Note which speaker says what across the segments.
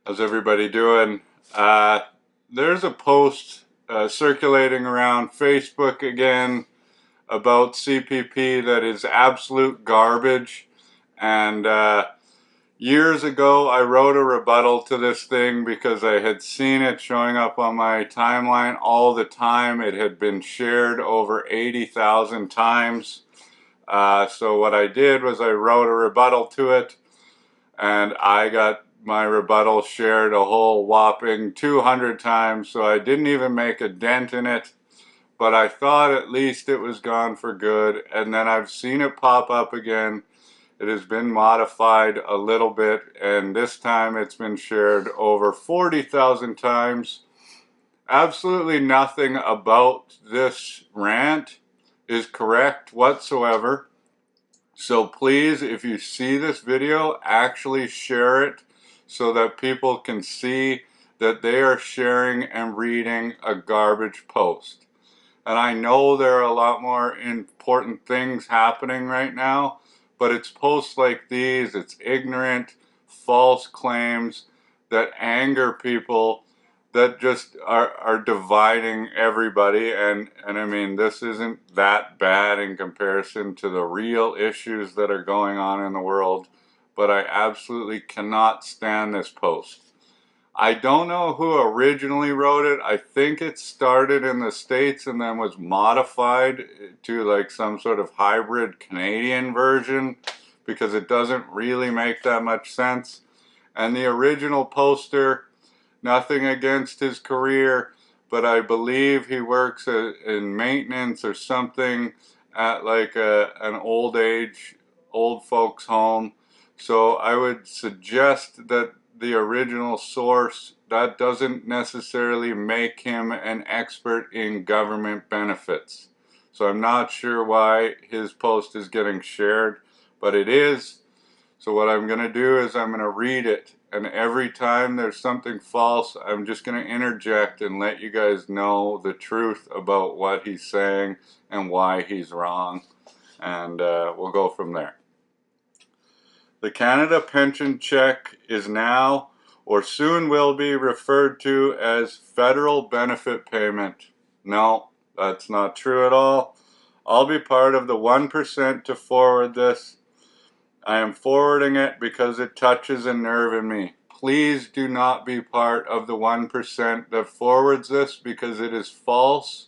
Speaker 1: How's everybody doing? There's a post circulating around Facebook again about CPP that is absolute garbage. And years ago, I wrote a rebuttal to this thing because I had seen it showing up on my timeline all the time. It had been shared over 80,000 times. So what I did was I wrote a rebuttal to it, and I got my rebuttal shared a whole whopping 200 times, so I didn't even make a dent in it, but I thought at least it was gone for good, and then I've seen it pop up again. It has been modified a little bit, and this time it's been shared over 40,000 times. Absolutely nothing about this rant is correct whatsoever. So please, if you see this video, actually share it so that people can see that they are sharing and reading a garbage post. And I know there are a lot more important things happening right now, but it's posts like these, it's ignorant, false claims that anger people, that just are dividing everybody. And I mean, this isn't that bad in comparison to the real issues that are going on in the world, but I absolutely cannot stand this post. I don't know who originally wrote it. I think it started in the States and then was modified to like some sort of hybrid Canadian version, because it doesn't really make that much sense. And the original poster, nothing against his career, but I believe he works in maintenance or something at like an old folks home. So I would suggest that the original source, that doesn't necessarily make him an expert in government benefits. So I'm not sure why his post is getting shared, but it is. So what I'm going to do is I'm going to read it, and every time there's something false, I'm just going to interject and let you guys know the truth about what he's saying and why he's wrong, and we'll go from there. The Canada pension check is now, or soon will be, referred to as federal benefit payment. No, that's not true at all. I'll be part of the 1% to forward this. I am forwarding it because it touches a nerve in me. Please do not be part of the 1% that forwards this, because it is false.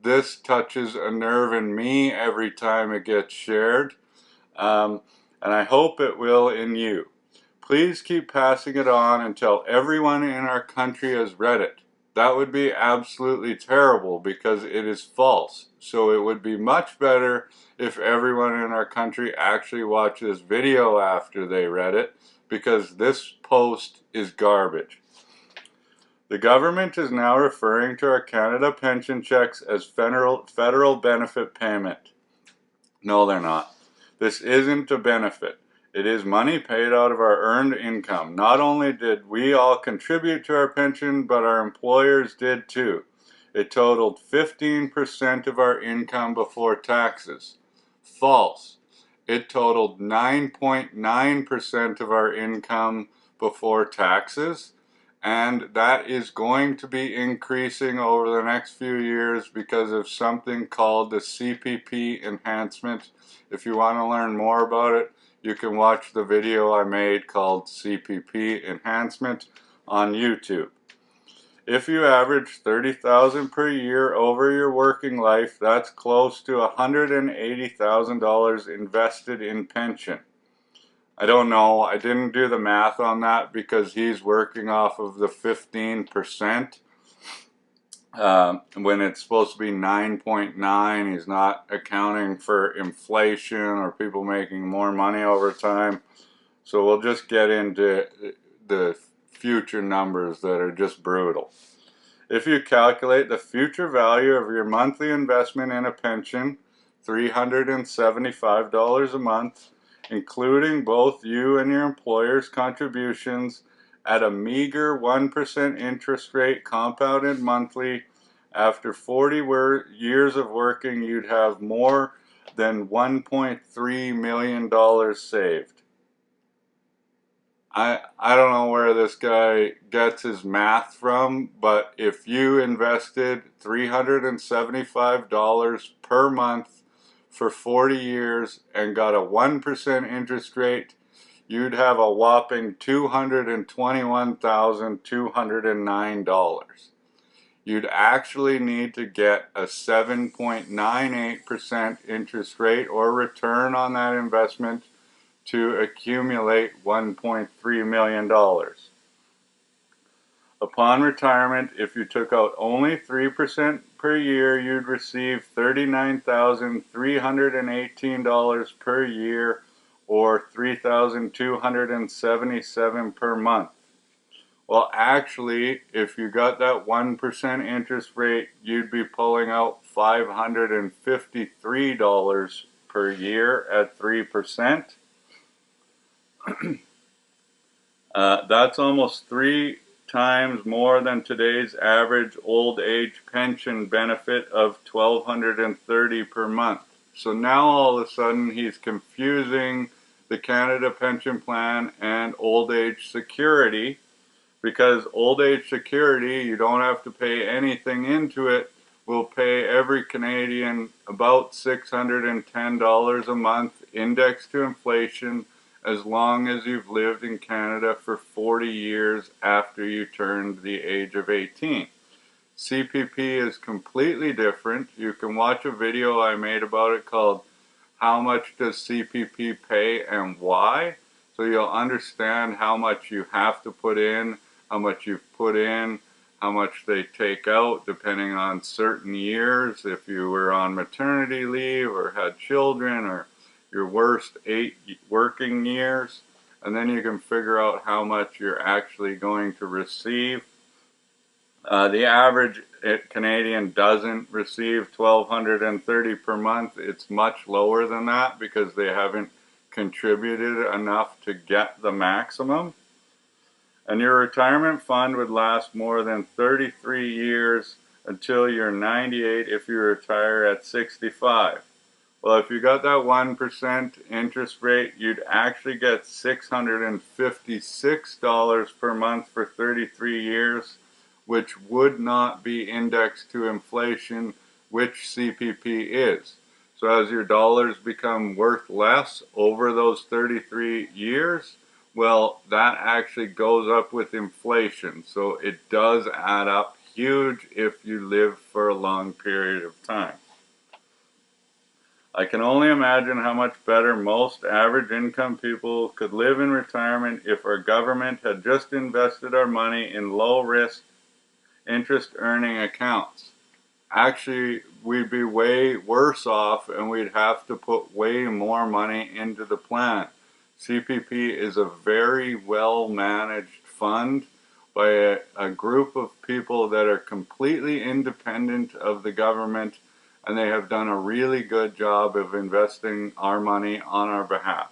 Speaker 1: This touches a nerve in me every time it gets shared. And I hope it will in you. Please keep passing it on until everyone in our country has read it. That would be absolutely terrible because it is false. So it would be much better if everyone in our country actually watched this video after they read it, because this post is garbage. The government is now referring to our Canada pension checks as federal benefit payment. No, they're not. This isn't a benefit. It is money paid out of our earned income. Not only did we all contribute to our pension, but our employers did too. It totaled 15% of our income before taxes. False. It totaled 9.9% of our income before taxes, and that is going to be increasing over the next few years because of something called the CPP enhancement. If you want to learn more about it, you can watch the video I made called CPP enhancement on YouTube. If you average $30,000 per year over your working life, that's close to $180,000 invested in pension. I don't know, I didn't do the math on that because he's working off of the 15%. When it's supposed to be 9.9, he's not accounting for inflation or people making more money over time. So we'll just get into the future numbers that are just brutal. If you calculate the future value of your monthly investment in a pension, $375 a month, including both you and your employer's contributions, at a meager 1% interest rate compounded monthly, after 40 years of working, you'd have more than $1.3 million saved. I don't know where this guy gets his math from, but if you invested $375 per month for 40 years and got a 1% interest rate, you'd have a whopping $221,209. You'd actually need to get a 7.98% interest rate or return on that investment to accumulate $1.3 million. Upon retirement, if you took out only 3% per year, you'd receive $39,318 per year, or $3,277 per month. Well, actually, if you got that 1% interest rate, you'd be pulling out $553 per year at 3%. That's almost 3 times more than today's average old age pension benefit of $1,230 per month. So now all of a sudden he's confusing the Canada Pension Plan and old age security, because old age security, you don't have to pay anything into it, will pay every Canadian about $610 a month indexed to inflation, as long as you've lived in Canada for 40 years after you turned the age of 18. CPP is completely different. You can watch a video I made about it called "How Much Does CPP Pay and Why?" So you'll understand how much you have to put in, how much you've put in, how much they take out depending on certain years, if you were on maternity leave or had children, or your worst 8 working years, and then you can figure out how much you're actually going to receive. The average Canadian doesn't receive $1,230 per month. It's much lower than that because they haven't contributed enough to get the maximum. And your retirement fund would last more than 33 years until you're 98 if you retire at 65. Well, if you got that 1% interest rate, you'd actually get $656 per month for 33 years, which would not be indexed to inflation, which CPP is. So as your dollars become worth less over those 33 years, well, that actually goes up with inflation. So it does add up huge if you live for a long period of time. I can only imagine how much better most average income people could live in retirement if our government had just invested our money in low risk interest earning accounts. Actually, we'd be way worse off and we'd have to put way more money into the plan. CPP is a very well managed fund by a group of people that are completely independent of the government, and they have done a really good job of investing our money on our behalf.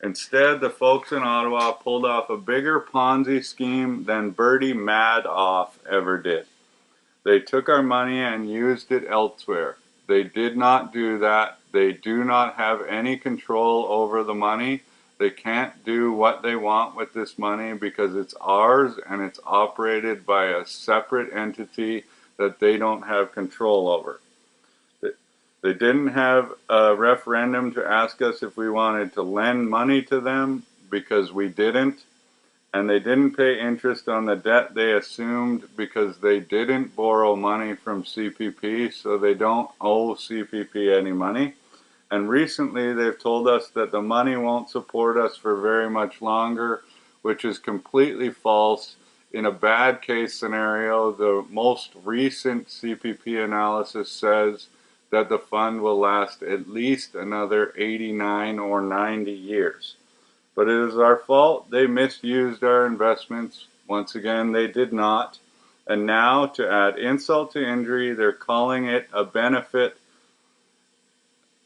Speaker 1: Instead, the folks in Ottawa pulled off a bigger Ponzi scheme than Bertie Madoff ever did. They took our money and used it elsewhere. They did not do that. They do not have any control over the money. They can't do what they want with this money because it's ours and it's operated by a separate entity that they don't have control over. They didn't have a referendum to ask us if we wanted to lend money to them, because we didn't. And they didn't pay interest on the debt they assumed because they didn't borrow money from CPP, so they don't owe CPP any money. And recently they've told us that the money won't support us for very much longer, which is completely false. In a bad case scenario, the most recent CPP analysis says that the fund will last at least another 89 or 90 years. But it is our fault. They misused our investments. Once again, they did not. And now, to add insult to injury, they're calling it a benefit.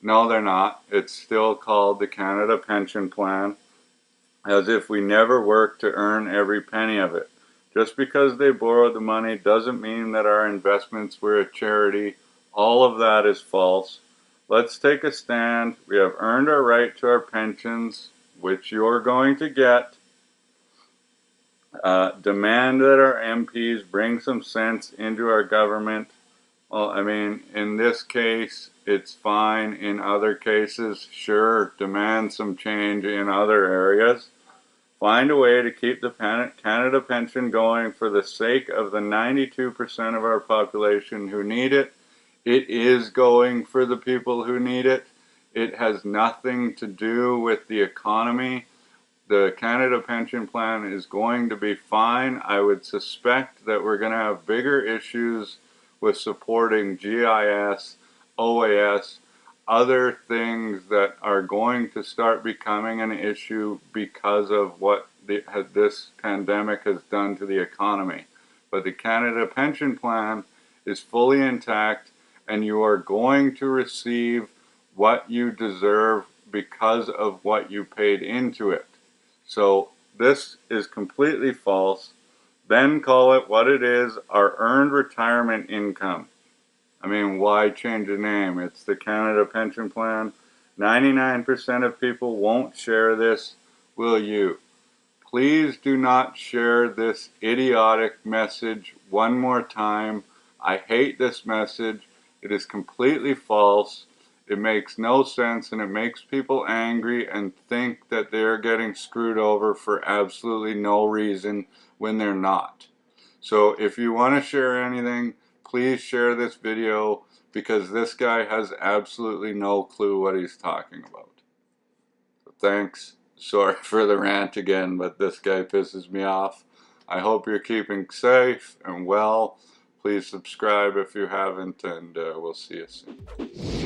Speaker 1: No, they're not. It's still called the Canada Pension Plan, as if we never worked to earn every penny of it. Just because they borrowed the money doesn't mean that our investments were a charity. All of that is false. Let's take a stand. We have earned our right to our pensions, which you're going to get. Demand that our MPs bring some sense into our government. Well, I mean, in this case, it's fine. In other cases, sure, demand some change in other areas. Find a way to keep the Canada pension going for the sake of the 92% of our population who need it. It is going for the people who need it. It has nothing to do with the economy. The Canada pension plan is going to be fine. I would suspect that we're going to have bigger issues with supporting GIS, OAS, other things that are going to start becoming an issue because of what this pandemic has done to the economy. But the Canada pension plan is fully intact, and you are going to receive what you deserve because of what you paid into it. So this is completely false. Then call it what it is, our earned retirement income. I mean, why change the name? It's the Canada Pension Plan. 99% of people won't share this. Will you? Please do not share this idiotic message one more time. I hate this message. It is completely false. It makes no sense, and it makes people angry and think that they're getting screwed over for absolutely no reason when they're not. So if you want to share anything, please share this video, because this guy has absolutely no clue what he's talking about. So thanks. Sorry for the rant again, but this guy pisses me off. I hope you're keeping safe and well. Please subscribe if you haven't, and we'll see you soon.